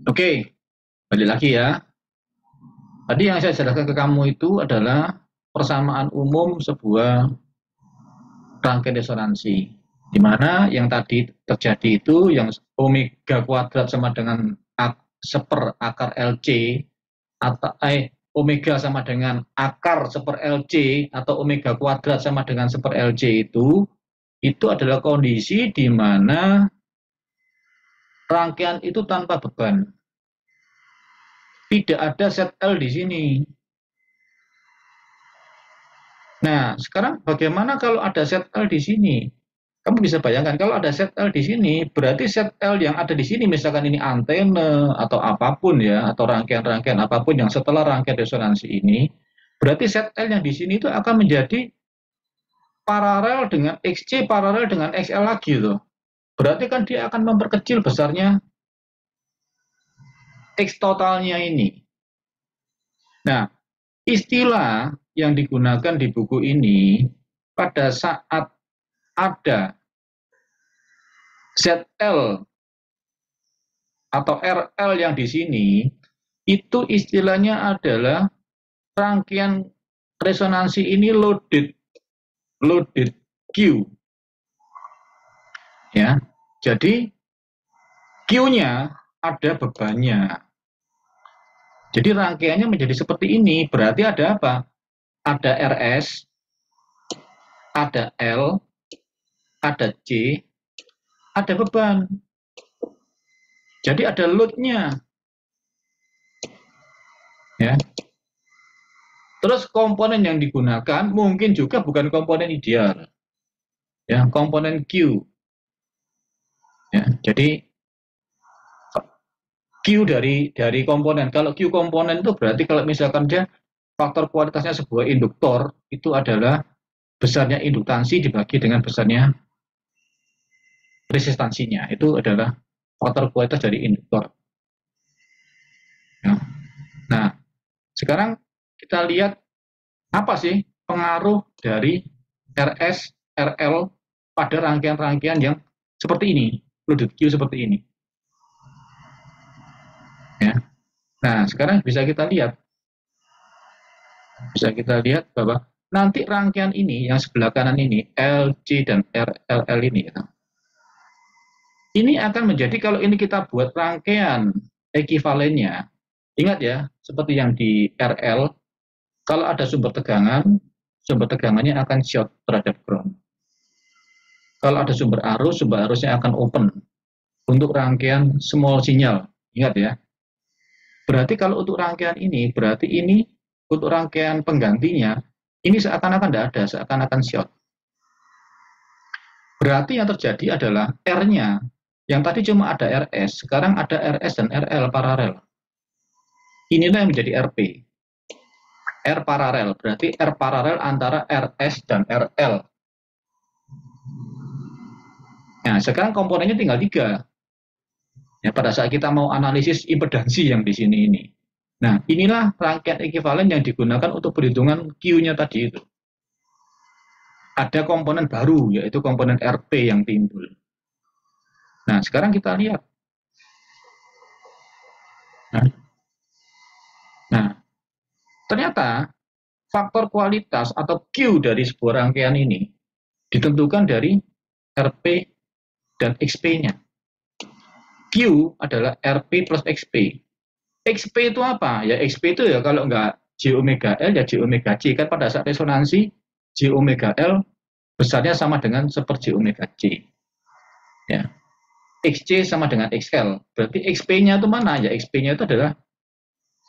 Oke, balik lagi ya. Tadi yang saya jelaskan ke kamu itu adalah persamaan umum sebuah rangkaian resonansi. Di mana yang tadi terjadi itu yang omega kuadrat sama dengan seper akar LC atau omega sama dengan akar seper LC atau omega kuadrat sama dengan seper LC itu adalah kondisi di mana rangkaian itu tanpa beban. Tidak ada set L di sini. Nah, sekarang bagaimana kalau ada set L di sini? Kamu bisa bayangkan kalau ada set L di sini, berarti set L yang ada di sini, misalkan ini antena atau apapun ya, atau rangkaian-rangkaian apapun yang setelah rangkaian resonansi ini, berarti set L yang di sini itu akan menjadi paralel dengan XC, paralel dengan XL lagi tuh. Berarti kan dia akan memperkecil besarnya X totalnya ini. Nah, istilah yang digunakan di buku ini pada saat ada ZL atau RL yang di sini, itu istilahnya adalah rangkaian resonansi ini loaded Q. Ya. Jadi Q-nya ada bebannya. Jadi rangkaiannya menjadi seperti ini. Berarti ada apa? Ada RS, ada L, ada C, ada beban. Jadi ada load-nya. Ya. Terus komponen yang digunakan mungkin juga bukan komponen ideal. Ya, komponen Q. Ya, jadi Q dari komponen. Kalau Q komponen itu berarti kalau misalkan dia faktor kualitasnya sebuah induktor itu adalah besarnya induktansi dibagi dengan besarnya resistansinya. Itu adalah faktor kualitas dari induktor. Ya. Nah, sekarang kita lihat apa sih pengaruh dari RS, RL pada rangkaian-rangkaian yang seperti ini, loaded Q seperti ini. Ya. Nah, sekarang bisa kita lihat bahwa nanti rangkaian ini yang sebelah kanan ini L, C dan RLL ini ya. Ini akan menjadi kalau ini kita buat rangkaian ekivalennya. Ingat ya, seperti yang di RL, kalau ada sumber tegangannya akan short terhadap ground. Kalau ada sumber arusnya akan open untuk rangkaian small sinyal. Ingat ya. Berarti kalau untuk rangkaian ini, berarti ini untuk rangkaian penggantinya, ini seakan-akan tidak ada, seakan-akan short. Berarti yang terjadi adalah R-nya, yang tadi cuma ada RS, sekarang ada RS dan RL paralel. Inilah yang menjadi RP. R paralel, berarti R paralel antara RS dan RL. Nah, sekarang komponennya tinggal 3. Ya, pada saat kita mau analisis impedansi yang di sini ini. Nah, inilah rangkaian ekivalen yang digunakan untuk perhitungan Q-nya tadi itu. Ada komponen baru, yaitu komponen RP yang timbul. Nah, sekarang kita lihat. Nah, ternyata faktor kualitas atau Q dari sebuah rangkaian ini ditentukan dari RP dan XP-nya. Q adalah RP plus XP. XP itu apa? Ya XP itu ya kalau nggak J omega L ya J omega C. Kan pada saat resonansi J omega L besarnya sama dengan seper J omega C. Ya. XC sama dengan XL. Berarti XP-nya itu mana? Ya XP-nya itu adalah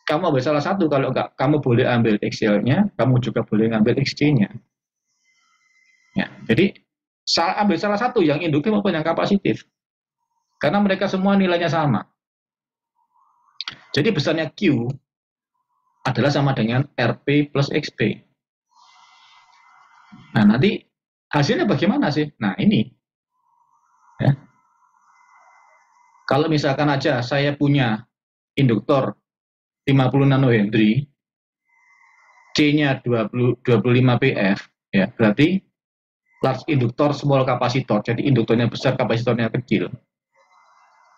kamu ambil salah satu. Kalau nggak, kamu boleh ambil XL-nya, kamu juga boleh ngambil XC-nya. Ya. Jadi ambil salah satu yang induktif maupun yang kapasitif. Karena mereka semua nilainya sama. Jadi besarnya Q adalah sama dengan RP plus XP. Nah, nanti hasilnya bagaimana sih? Nah, ini. Ya. Kalau misalkan aja saya punya induktor 50 nanohenry, C-nya 25 PF, ya, berarti large induktor, small kapasitor. Jadi induktornya besar, kapasitornya kecil.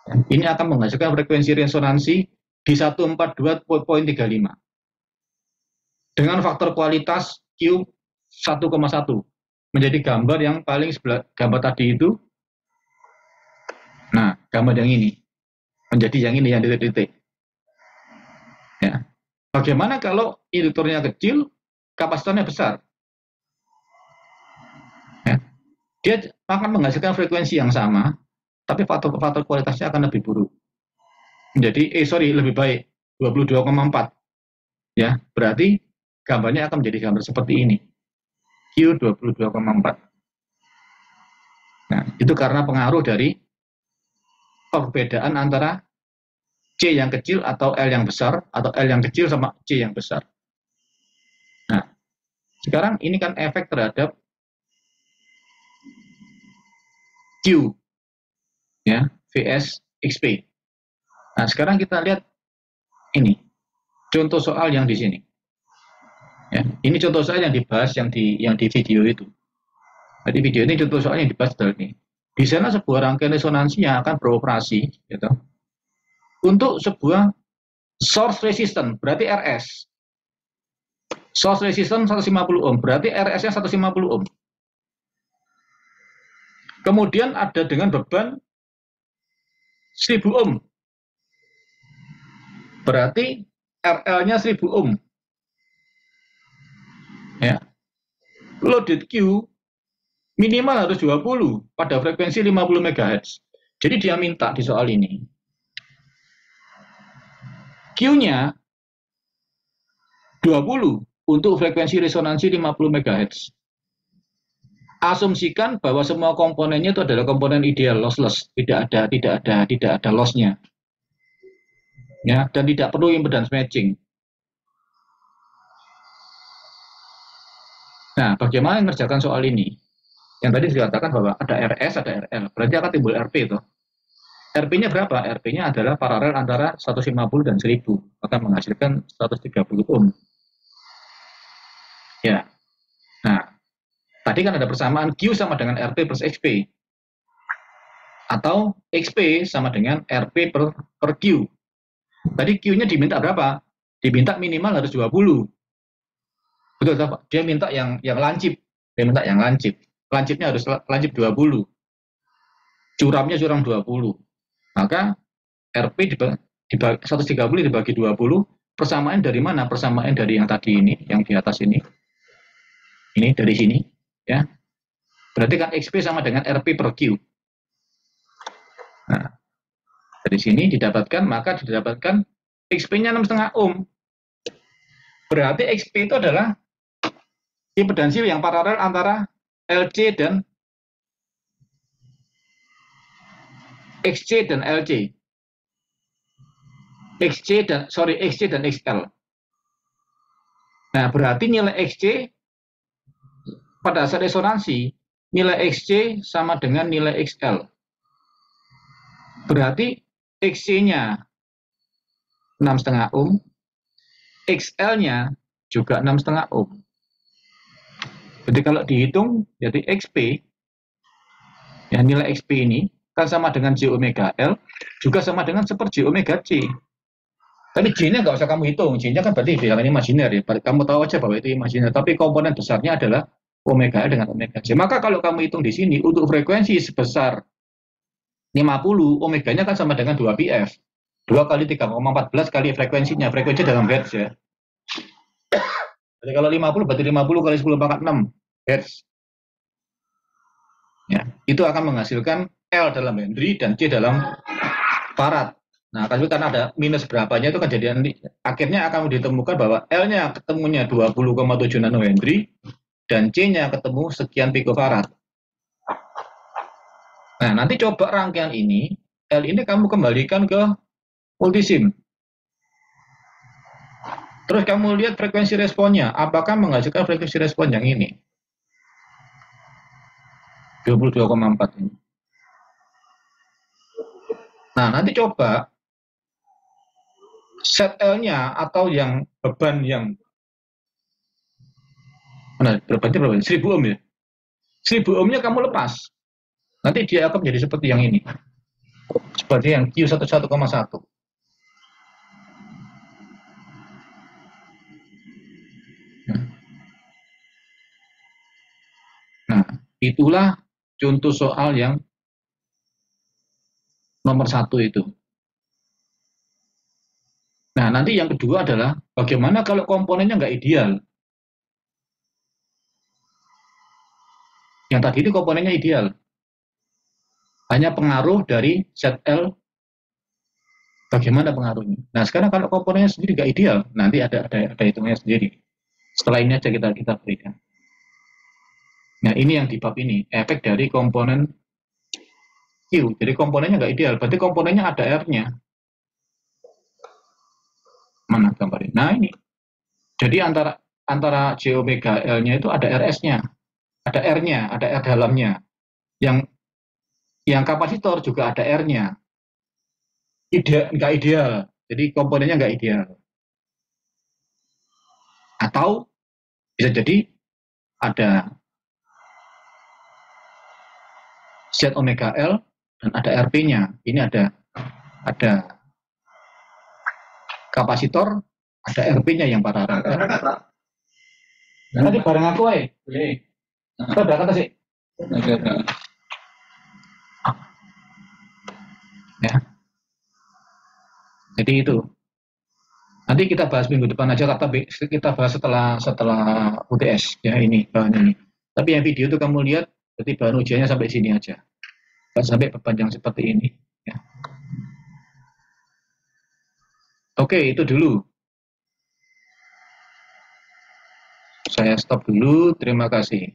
Ini akan menghasilkan frekuensi resonansi di 142.35 dengan faktor kualitas Q 1,1 menjadi gambar yang paling sebelah gambar tadi itu. Nah, gambar yang ini menjadi yang ini yang titik-titik. Ya. Bagaimana kalau induktornya kecil, kapasitornya besar? Ya. Dia akan menghasilkan frekuensi yang sama, tapi faktor kualitasnya akan lebih buruk. Lebih baik 22,4. Ya, berarti gambarnya akan menjadi gambar seperti ini. Q 22,4. Nah, itu karena pengaruh dari perbedaan antara C yang kecil atau L yang besar, atau L yang kecil sama C yang besar. Nah, sekarang ini kan efek terhadap Q, ya, VS XP. Nah, sekarang kita lihat ini, contoh soal yang di sini. Ya, ini contoh soal yang dibahas yang di video itu. Jadi video ini contoh soal yang dibahas dari ini. Di sana sebuah rangkaian resonansi yang akan beroperasi, gitu, untuk sebuah source resistance, berarti RS. Source resistance 150 ohm, berarti RS-nya 150 ohm. Kemudian ada dengan beban 1000 ohm. Berarti RL-nya 1000 ohm. Ya. Loaded Q minimal harus 20 pada frekuensi 50 MHz. Jadi dia minta di soal ini Q-nya 20 untuk frekuensi resonansi 50 MHz. Asumsikan bahwa semua komponennya itu adalah komponen ideal lossless, tidak ada lossnya. Ya, dan tidak perlu impedance matching. Nah, bagaimana mengerjakan soal ini? Yang tadi dikatakan bahwa ada RS, ada RL, berarti akan timbul RP itu. RP-nya berapa? RP-nya adalah paralel antara 150 dan 1000, akan menghasilkan 130 ohm. Ya. Nah, tadi kan ada persamaan Q sama dengan RP plus XP. Atau XP sama dengan RP per Q. Tadi Q-nya diminta berapa? Diminta minimal harus 20. Betul, dia minta yang lancip. Dia minta yang lancip. Lancipnya harus lancip 20. Curamnya curam 20. Maka RP dibagi 130 dibagi 20, persamaan dari mana? Persamaan dari yang tadi ini, yang di atas ini. Ini dari sini, ya. Berarti kan XP sama dengan RP per Q. Nah, dari sini didapatkan, maka didapatkan XP-nya 6,5 ohm. Berarti XP itu adalah impedansi yang paralel antara LC dan XC dan LC. XC dan XL. Nah, berarti nilai XC pada saat resonansi, nilai XC sama dengan nilai XL. Berarti XC-nya 6,5 ohm, XL-nya juga 6,5 ohm. Jadi kalau dihitung, jadi XP, ya nilai XP ini kan sama dengan J omega L, juga sama dengan 1/J omega C. Tapi J-nya nggak usah kamu hitung, J-nya kan berarti bilangan imajiner ya. Kamu tahu aja bahwa itu imajiner. Tapi komponen besarnya adalah omega L dengan omega C. Maka kalau kamu hitung di sini untuk frekuensi sebesar 50, omeganya kan sama dengan 2πf. 2 kali 3,14 kali frekuensinya. Frekuensi dalam hertz ya. Jadi kalau 50 berarti 50 kali 10 pangkat 6 hertz. Ya, itu akan menghasilkan L dalam Henry dan C dalam farad. Nah, karena ada minus berapanya itu kan jadi akhirnya akan ditemukan bahwa L-nya ketemunya 20,7 nanohenry dan C-nya ketemu sekian picofarad. Nah, nanti coba rangkaian ini, L ini kamu kembalikan ke multisim. Terus kamu lihat frekuensi responnya, apakah menghasilkan frekuensi respon yang ini? 22,4 ini. Nah, nanti coba set L-nya atau yang beban yang mana berapa? 1000 ohm ya. 1000 ohmnya kamu lepas. Nanti dia akan menjadi seperti yang ini. seperti yang Q11,1. Nah, itulah contoh soal yang nomor 1 itu. Nah, nanti yang kedua adalah bagaimana kalau komponennya nggak ideal. Yang tadi itu komponennya ideal. Hanya pengaruh dari set L, bagaimana pengaruhnya. Nah, sekarang kalau komponennya sendiri nggak ideal, nanti ada hitungannya sendiri. Setelah ini aja kita berikan. Nah, ini yang di bab ini, efek dari komponen Q. Jadi komponennya nggak ideal, berarti komponennya ada R-nya. Mana gambarnya? Nah, ini. Jadi antara J omega L-nya itu ada RS-nya, ada R-nya, ada R dalamnya. Yang kapasitor juga ada R-nya. Nggak ideal. Jadi komponennya nggak ideal. Atau bisa jadi ada Z omega L dan ada RP-nya. Ini ada kapasitor, ada RP-nya yang paralel. Nanti bareng aku ya. Kita udah kata sih. Ya. Jadi itu. Nanti kita bahas minggu depan aja, kita bahas setelah UTS ya, ini bahan ini. Tapi yang video itu kamu lihat, berarti bahan ujiannya sampai sini aja. Nggak sampai panjang seperti ini. Ya. Oke, itu dulu. Saya stop dulu. Terima kasih.